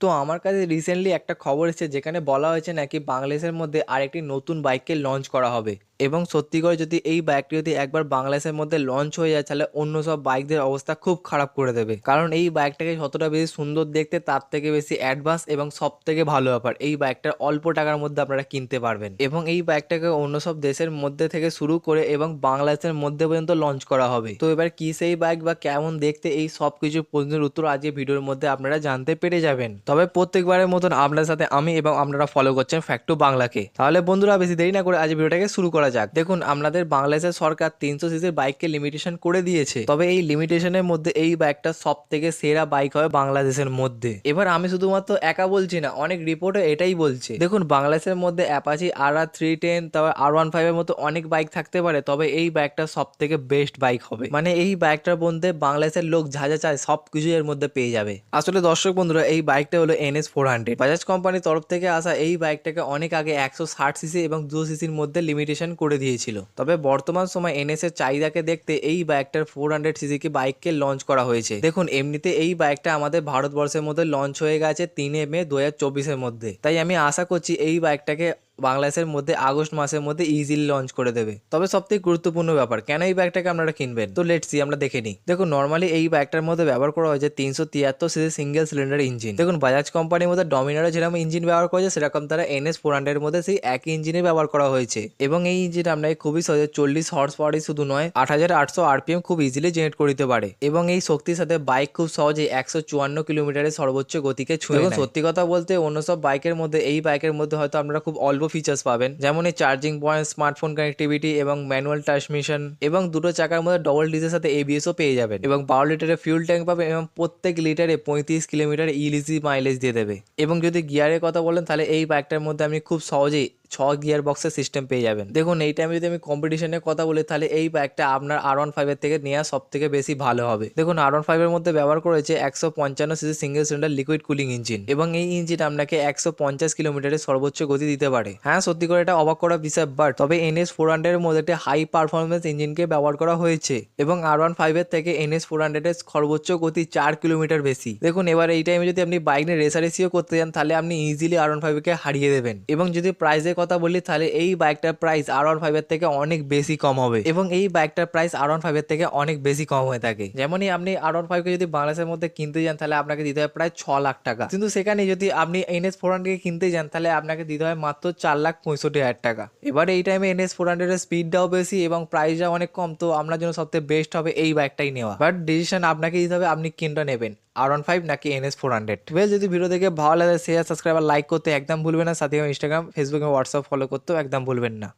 তো আমার কাছে রিসেন্টলি একটা খবর এসেছে যেখানে বলা হয়েছে নাকি বাংলাদেশের মধ্যে আরেকটি নতুন বাইককে লঞ্চ করা হবে। এবং সত্যি করে যদি এই বাইকটি যদি একবার বাংলাদেশের মধ্যে লঞ্চ হয়ে যায় তাহলে অন্য সব বাইকদের অবস্থা খুব খারাপ করে দেবে, কারণ এই বাইকটাকে যতটা বেশি সুন্দর দেখতে তার থেকে বেশি অ্যাডভান্স এবং সব থেকে ভালো ব্যাপার এই বাইকটা অল্প টাকার মধ্যে আপনারা কিনতে পারবেন। এবং এই বাইকটাকে অন্য সব দেশের মধ্যে থেকে শুরু করে এবং বাংলাদেশের মধ্যে পর্যন্ত লঞ্চ করা হবে। তো এবার কি সেই বাইক বা কেমন দেখতে এই সব কিছু প্রশ্নের উত্তর আজকে ভিডিওর মধ্যে আপনারা জানতে পেরে যাবেন। তবে প্রত্যেকবারের মতন আপনার সাথে আমি এবং আপনারা ফলো করছেন ফ্যাক্টু বাংলাকে। তাহলে বন্ধুরা বেশি দেরি না করে আজ ভিডিওটাকে শুরু করা যাক। দেখুন, আপনাদের বাংলাদেশের সরকার 300 সিসির বাইককে লিমিটেশন করে দিয়েছে, তবে এই লিমিটেশনের মধ্যে এই বাইকটা সব থেকে সেরা বাইক হবে বাংলাদেশের মধ্যে। এবার আমি শুধুমাত্র একা বলছি না, অনেক রিপোর্টে এটাই বলছে। দেখুন, বাংলাদেশের মধ্যে অ্যাপাচি RR310 তারপর R15 এর মতো অনেক বাইক থাকতে পারে, তবে এই বাইকটা সব থেকে বেস্ট বাইক হবে। মানে এই বাইকটার মধ্যে বাংলাদেশের লোক যা যা চায় সব কিছু এর মধ্যে পেয়ে যাবে। আসলে দর্শক বন্ধুরা, এই বাইকটা হলো NS400। বাজাজ কোম্পানির তরফ থেকে আসা এই বাইকটাকে অনেক আগে 160 সিসি এবং 200 সিসির মধ্যে লিমিটেশন করে দিয়েছিল। তবে বর্তমান সময় NS এর চাহিদাকে দেখতে এই বাইকটার 400 সিসি কি বাইককে লঞ্চ করা হয়েছে। দেখুন, এমনিতে এই বাইকটা আমাদের ভারতবর্ষের মধ্যে লঞ্চ হয়ে গেছে 3 মে 2024 এর মধ্যে। তাই আমি আশা করছি এই বাইকটাকে বাংলাদেশের মধ্যে আগস্ট মাসের মধ্যে ইজিলি লঞ্চ করে দেবে। তবে সবথেকে গুরুত্বপূর্ণ ব্যাপার, কেন এই বাইকটাকে আপনারা কিনবেন, তো লেটস সি, আমরা দেখে নিই। দেখুন, নর্মালি এই বাইকটার মধ্যে ব্যবহার করা হয়েছে 373 সিসি সিঙ্গেল সিলিন্ডার ইঞ্জিন। দেখুন, বাজাজ কোম্পানির মধ্যে ডমিনারে যেরকম ইঞ্জিন ব্যবহার করেছে সেরকম তারা NS400 এর মধ্যে সেই একই ইঞ্জিনে ব্যবহার করা হয়েছে। এবং এই ইঞ্জিন আপনাকে খুবই সহজে 40 হর্স পাওয়ারই শুধু নয়, 8800 RPM খুব ইজিলি জেনারেট করে দিতে পারে। এবং এই শক্তির সাথে বাইক খুব সহজে 154 কিলোমিটারের সর্বোচ্চ গতিকে ছুঁয়ে নেয়। সত্যি কথা বলতে অন্য সব বাইকের মধ্যে এই বাইকের মধ্যে হয়তো আপনারা খুব অল্প ফিচার্স পাবেন, যেমন এই চার্জিং পয়েন্ট, স্মার্টফোন কানেক্টিভিটি এবং ম্যানুয়াল ট্রান্সমিশন, এবং দুটো চাকার মধ্যে ডবল ডিজের সাথে ABS-ও পেয়ে যাবেন, এবং 12 লিটারের ফিউল ট্যাঙ্ক পাবেন, এবং প্রত্যেক লিটারে 35 কিলোমিটার ইজি মাইলেজ দিয়ে দেবে। এবং যদি গিয়ারের কথা বলেন তাহলে এই বাইকটার মধ্যে আপনি খুব সহজেই 6 গিয়ার বক্সের সিস্টেম পেয়ে যাবেন। দেখুন, এই টাইমে যদি আমি কম্পিটিশনের কথা বলি তাহলে এই বাইকটা আপনার R15 এর থেকে নেওয়া সব থেকে বেশি ভালো হবে। দেখুন, R15 এর মধ্যে ব্যবহার করেছে 155 CC single cylinder liquid cooling engine, এবং এই ইঞ্জিন আপনাকে 150 কিলোমিটারের সর্বোচ্চ গতি দিতে পারে। হ্যাঁ, সত্যি করে এটা অবাক করা বিষয়, বাট তবে NS400 এর মধ্যে একটা হাই পারফরমেন্স ইঞ্জিনকে ব্যবহার করা হয়েছে, এবং R15 এর থেকে NS400 এর সর্বোচ্চ গতি 4 কিলোমিটার বেশি। দেখুন, এবার এই টাইমে যদি আপনি বাইক নিয়ে রেসারেসিও করতে যান তাহলে আপনি ইজিলি R15 কে হারিয়ে দেবেন। এবং যদি প্রাইসের কথা বলি তাহলে এই বাইকটার প্রাইস R15 এর থেকে অনেক বেশি কম হবে, এবং এই বাইকটার প্রাইস R15 এর থেকে অনেক বেশি কম হয়ে থাকে। যেমনই আপনি R15 কে যদি বাংলাদেশের মধ্যে কিনতে যান তাহলে আপনাকে দিতে হয় প্রায় 6 লাখ টাকা, কিন্তু সেখানে যদি আপনি NS400 কে কিনতে যান তাহলে আপনাকে দিতে হয় মাত্র 4,65,000 টাকা। এবার এই টাইমে NS400 এর স্পিডটাও বেশি এবং প্রাইসটাও অনেক কম, তো আপনার জন্য সবথেকে বেস্ট হবে এই বাইকটাই নেওয়া। বাট ডিসিশন আপনাকে দিতে হবে আপনি কোনটা নেবেন, R15 নাকি NS400। যদি ভিডিও দেখে ভালো লাগে শেয়ার, সাবস্ক্রাইব আর লাইক করতে একদম ভুলবেন না, সাথে ইনস্টাগ্রাম, ফেসবুক এবং হোয়াটসঅ্যাপ ফলো করতেও একদম ভুলবেন না।